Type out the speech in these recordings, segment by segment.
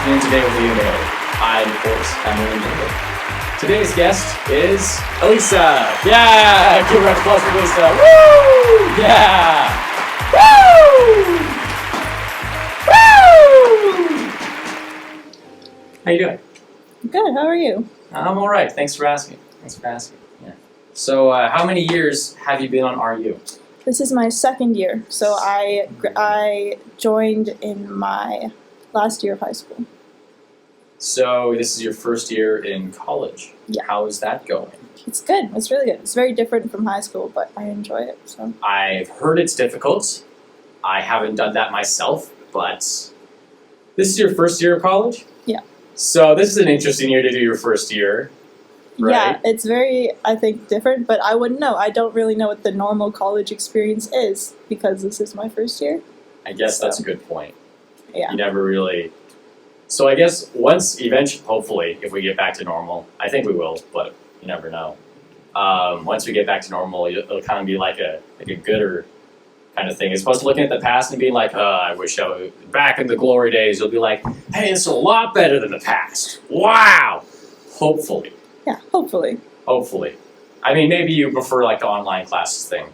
afternoon today with you today. I, of course, am William David. Today's guest is Elisa. Yeah! Give her a applause for Elisa. Woo! Yeah! Woo! Woo! How you doing? Good, how are you? I'm all right. Thanks for asking. Yeah. So, how many years have you been on RU? This is my second year, so I joined in my last year of high school. So, this is your first year in college. Yeah. How is that going? It's good. It's really good. It's very different from high school, but I enjoy it. So I've heard it's difficult. I haven't done that myself, but this is your first year of college? Yeah. So, this is an interesting year to do your first year. Right? Yeah, it's very, I think, different, but I wouldn't know. I don't really know what the normal college experience is because this is my first year. I guess that's a good point. Yeah. You never really... So I guess once, eventually, hopefully, if we get back to normal, I think we will, but you never know. Once we get back to normal, it'll kind of be like a gooder kind of thing. As opposed to looking at the past and being like, I wish I was back in the glory days. You'll be like, hey, it's a lot better than the past. Wow! Hopefully. Yeah, hopefully. Hopefully. I mean, maybe you prefer like the online classes thing.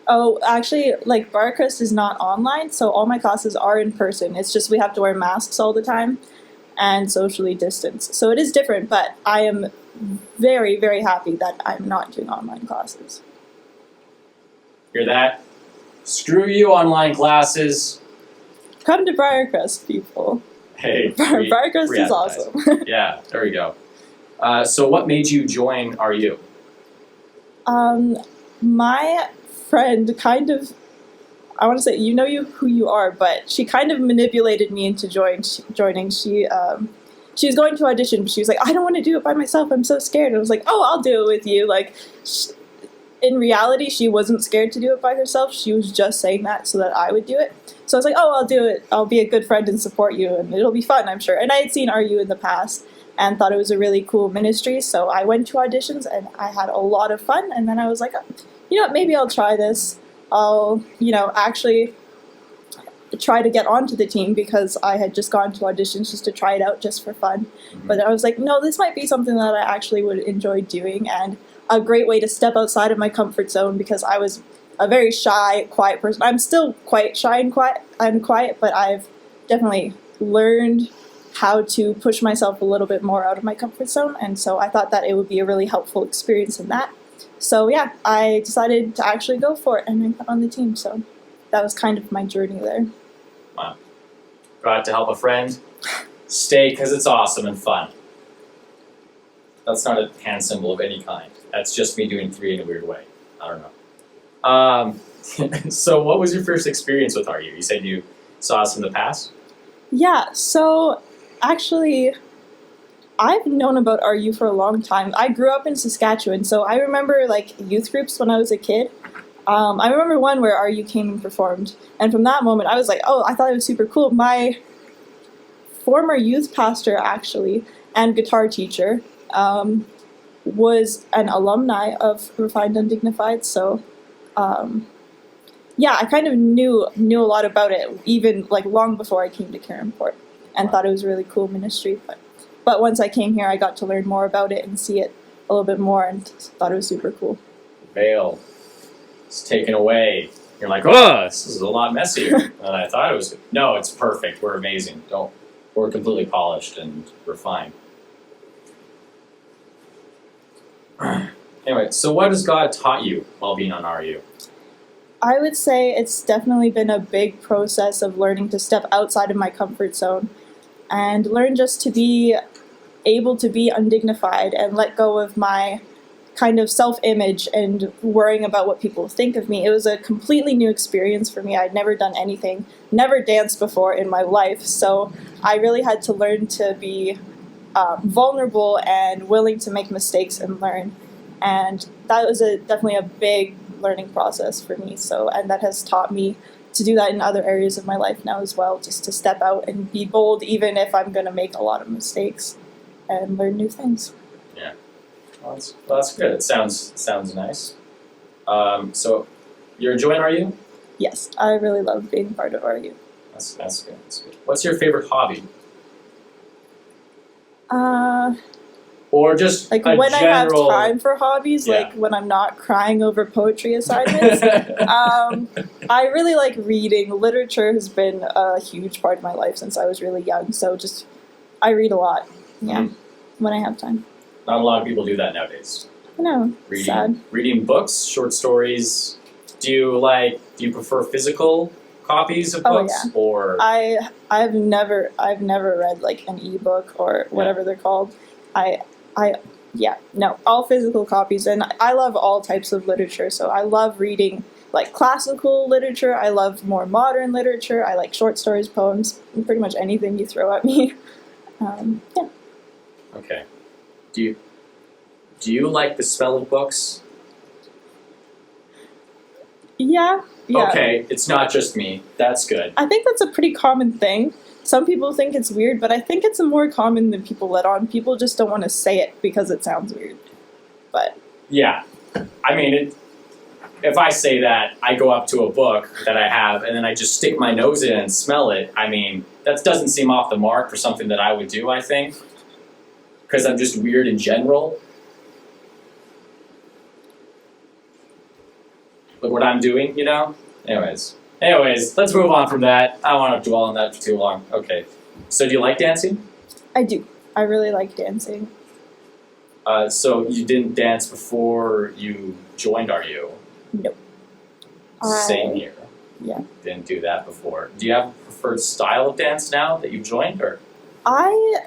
Oh, actually, like Barcrest is not online, so all my classes are in person. It's just we have to wear masks all the time and socially distance. So it is different, but I am very, very happy that I'm not doing online classes. Hear that? Screw you, online classes. Come to Briarcrest, people. Hey, Briarcrest free is advertising. awesome. Yeah, there we go. So what made you join RU? My friend kind of, I want to say, you know who you are, but she kind of manipulated me into joining. She was going to audition, but she was like, I don't want to do it by myself. I'm so scared. And I was like, oh, I'll do it with you. Like, in reality, she wasn't scared to do it by herself. She was just saying that so that I would do it. So I was like, oh, I'll do it. I'll be a good friend and support you, and it'll be fun, I'm sure. And I had seen RU in the past and thought it was a really cool ministry, so I went to auditions and I had a lot of fun, and then I was like, oh, you know what, maybe I'll try this. I'll, actually try to get onto the team because I had just gone to auditions just to try it out just for fun. Mm-hmm. But I was like, no, this might be something that I actually would enjoy doing, and a great way to step outside of my comfort zone because I was a very shy, quiet person. I'm still quite shy and quiet, but I've definitely learned how to push myself a little bit more out of my comfort zone, and so I thought that it would be a really helpful experience in that. So yeah, I decided to actually go for it and I got on the team, so that was kind of my journey there. Wow. Got to help a friend. Stay because it's awesome and fun. That's not a hand symbol of any kind. That's just me doing three in a weird way. I don't know. So what was your first experience with RU? You said you saw us in the past? Yeah, so actually, I've known about RU for a long time. I grew up in Saskatchewan, so I remember like youth groups when I was a kid. I remember one where RU came and performed, and from that moment I was like, oh, I thought it was super cool. My former youth pastor, actually, and guitar teacher, was an alumni of Refined Undignified, so yeah, I kind of knew a lot about it, even like long before I came to Caronport, and thought it was a really cool ministry. But once I came here, I got to learn more about it and see it a little bit more, and thought it was super cool. Veil is taken away. You're like, oh, this is a lot messier than I thought it was. No, it's perfect. We're amazing. We're completely polished and refined. Anyway, so what has God taught you while being on RU? I would say it's definitely been a big process of learning to step outside of my comfort zone and learn just to be able to be undignified and let go of my kind of self-image and worrying about what people think of me. It was a completely new experience for me. I'd never done anything, never danced before in my life, so I really had to learn to be vulnerable and willing to make mistakes and learn. And that was definitely a big learning process for me. And that has taught me to do that in other areas of my life now as well, just to step out and be bold even if I'm going to make a lot of mistakes and learn new things. Yeah. Well, that's good. It sounds nice. So you're enjoying RU? Yes, I really love being part of RU. That's good. What's your favorite hobby? Or just Like a when general... I have time for hobbies, Yeah. like when I'm not crying over poetry assignments. I really like reading. Literature has been a huge part of my life since I was really young, so just I read a lot. Yeah, when I have time. Not a lot of people do that nowadays. I know. Sad. Reading books, short stories. Do you prefer physical copies of books? Yeah. Or I've never read like an ebook or whatever they're called. All physical copies, and I love all types of literature, so I love reading like classical literature, I love more modern literature, I like short stories, poems, pretty much anything you throw at me. Yeah. Okay. Do you like the smell of books? Yeah. Okay, it's not just me. That's good. I think that's a pretty common thing. Some people think it's weird, but I think it's more common than people let on. People just don't want to say it because it sounds weird. But yeah, I mean, if I say that, I go up to a book that I have and then I just stick my nose in and smell it. I mean, that doesn't seem off the mark for something that I would do, I think, because I'm just weird in general. Look what I'm doing, you know? Anyways, let's move on from that. I don't want to dwell on that for too long. Okay. So do you like dancing? I do. I really like dancing. So you didn't dance before you joined RU? Nope. Same here. Yeah. Didn't do that before. Do you have a preferred style of dance now that you've joined, or? I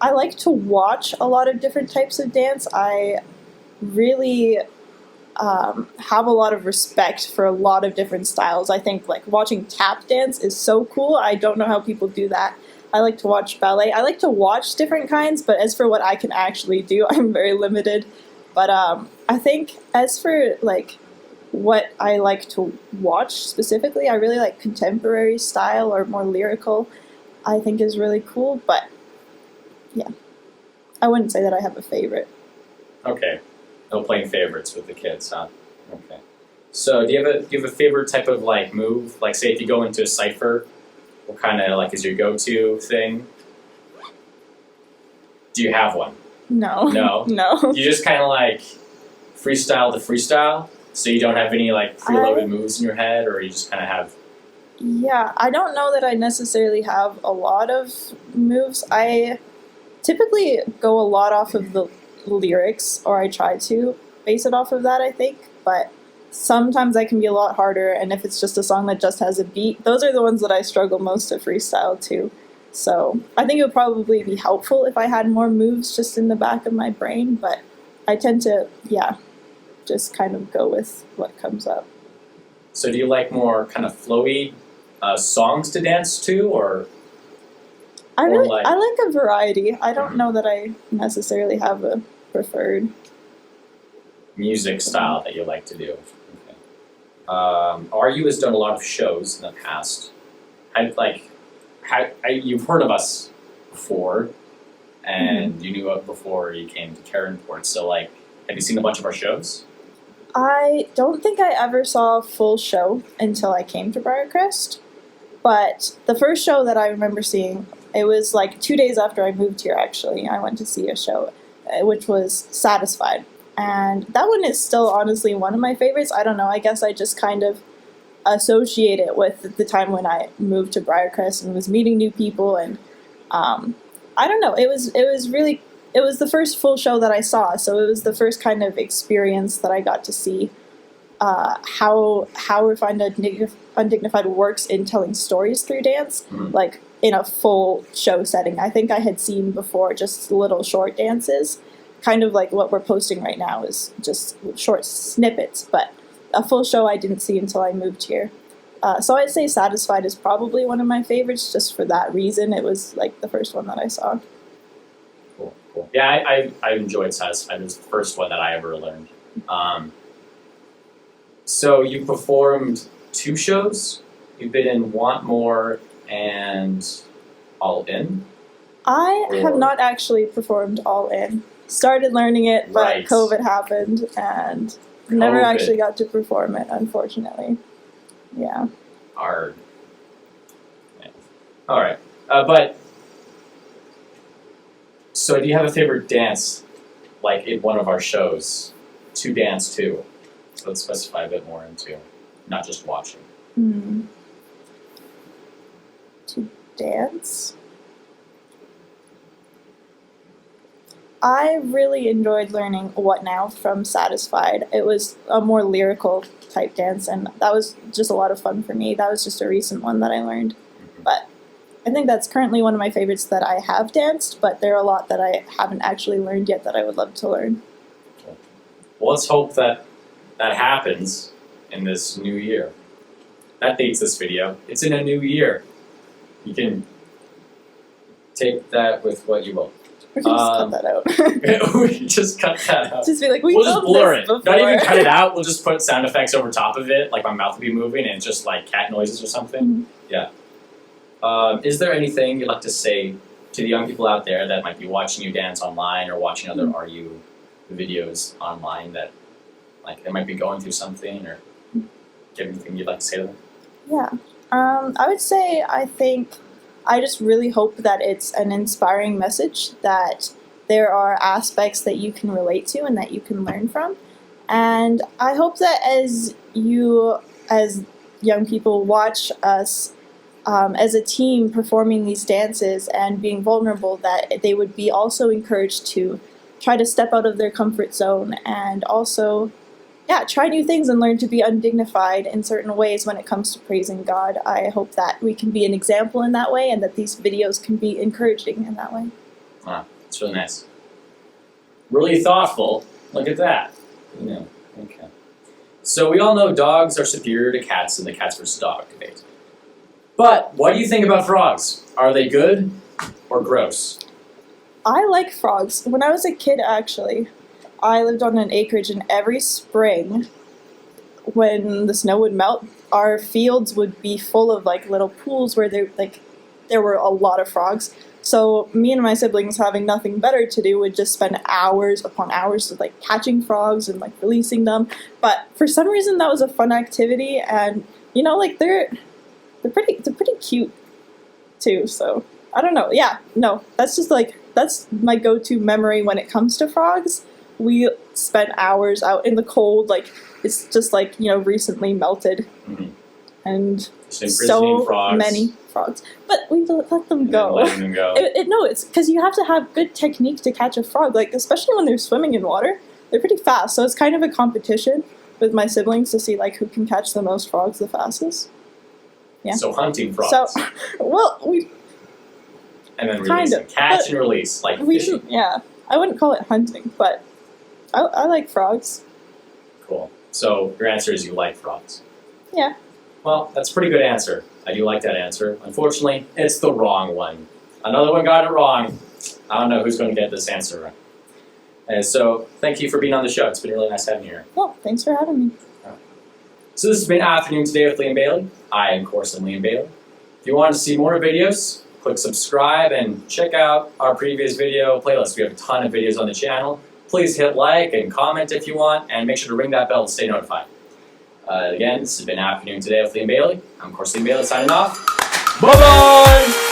like to watch a lot of different types of dance. I really have a lot of respect for a lot of different styles. I think like watching tap dance is so cool. I don't know how people do that. I like to watch ballet. I like to watch different kinds, but as for what I can actually do, I'm very limited. But I think as for like what I like to watch specifically, I really like contemporary style or more lyrical. I think is really cool, but yeah, I wouldn't say that I have a favorite. Okay. No playing favorites with the kids, huh? Okay. So do you have a favorite type of like move? Like say if you go into a cipher, what kind of like is your go-to thing? Do you have one? No. No? No. You just kind of like freestyle to freestyle? So you don't have any like preloaded moves in your head, or you just kind of have... Yeah, I don't know that I necessarily have a lot of moves. I typically go a lot off of the lyrics, or I try to base it off of that, I think, but sometimes that can be a lot harder, and if it's just a song that just has a beat, those are the ones that I struggle most to freestyle to. So I think it would probably be helpful if I had more moves just in the back of my brain, but I tend to, just kind of go with what comes up. So do you like more kind of flowy songs to dance to, or... I like a variety. I don't know that I necessarily have a preferred music style that you like to do. Okay. RU has done a lot of shows in the past. You've heard of us before, and you knew it before you came to Carenport. So, like, have you seen a bunch of our shows? I don't think I ever saw a full show until I came to Briarcrest. But the first show that I remember seeing, it was like 2 days after I moved here, actually. I went to see a show, which was Satisfied. And that one is still honestly one of my favorites. I don't know, I guess I just kind of associate it with the time when I moved to Briarcrest and was meeting new people. And I don't know, it was the first full show that I saw. So it was the first kind of experience that I got to see how Refined Undignified works in telling stories through dance, like in a full show setting. I think I had seen before just little short dances, kind of like what we're posting right now is just short snippets, but a full show I didn't see until I moved here. So I'd say Satisfied is probably one of my favorites just for that reason. It was like the first one that I saw. Cool. Yeah, I enjoyed Satisfied. It was the first one that I ever learned. So you performed 2 shows? You've been in Want More and All In? I have not actually performed All In. Started learning it, but COVID happened and never actually got to perform it, unfortunately. Yeah. Hard. Yeah. All right. But So do you have a favorite dance, like in one of our shows, to dance to? So let's specify a bit more into, not just watching. To dance? I really enjoyed learning What Now from Satisfied. It was a more lyrical type dance, and that was just a lot of fun for me. That was just a recent one that I learned. But I think that's currently one of my favorites that I have danced, but there are a lot that I haven't actually learned yet that I would love to learn. Well, let's hope that that happens in this new year. That dates this video. It's in a new year. You can take that with what you will. We can just cut that out. We can just cut that out. Just be like, we'll just blur it. Before. Not even cut it out. We'll just put sound effects over top of it, like my mouth will be moving and just like cat noises or something. Yeah. Is there anything you'd like to say to the young people out there that might be watching you dance online or watching other RU videos online that like they might be going through something, or do you have anything you'd like to say to them? Yeah. I would say I just really hope that it's an inspiring message, that there are aspects that you can relate to and that you can learn from. And I hope that as young people watch us as a team performing these dances and being vulnerable, that they would be also encouraged to try to step out of their comfort zone and also try new things and learn to be undignified in certain ways when it comes to praising God. I hope that we can be an example in that way and that these videos can be encouraging in that way. Wow, that's really nice. Really thoughtful. Look at that. Okay. So we all know dogs are superior to cats in the cats versus dog debate. But what do you think about frogs? Are they good or gross? I like frogs. When I was a kid, actually, I lived on an acreage, and every spring, when the snow would melt, our fields would be full of like little pools where there were a lot of frogs. So me and my siblings, having nothing better to do, would just spend hours upon hours of like catching frogs and like releasing them. But for some reason, that was a fun activity, and like they're pretty cute too. So I don't know. Yeah, no, that's my go-to memory when it comes to frogs. We spent hours out in the cold, like it's just like recently melted, and so many frogs. But we let them go. Letting them go. No, it's because you have to have good technique to catch a frog, like especially when they're swimming in water. They're pretty fast, so it's kind of a competition with my siblings to see like who can catch the most frogs the fastest. Yeah. So hunting frogs. So, well, and then release, catch and release, like fishing. Yeah, I wouldn't call it hunting, but I like frogs. Cool. So your answer is you like frogs. Yeah. Well, that's a pretty good answer. I do like that answer. Unfortunately, it's the wrong one. Another one got it wrong. I don't know who's going to get this answer right. And so thank you for being on the show. It's been really nice having you here. Well, thanks for having me. So this has been Afternoon Today with Liam Bailey. I, of course, am Liam Bailey. If you want to see more videos, click subscribe and check out our previous video playlist. We have a ton of videos on the channel. Please hit like and comment if you want, and make sure to ring that bell to stay notified. Again, this has been Afternoon Today with Liam Bailey. I'm, of course, Liam Bailey signing off. Bye-bye!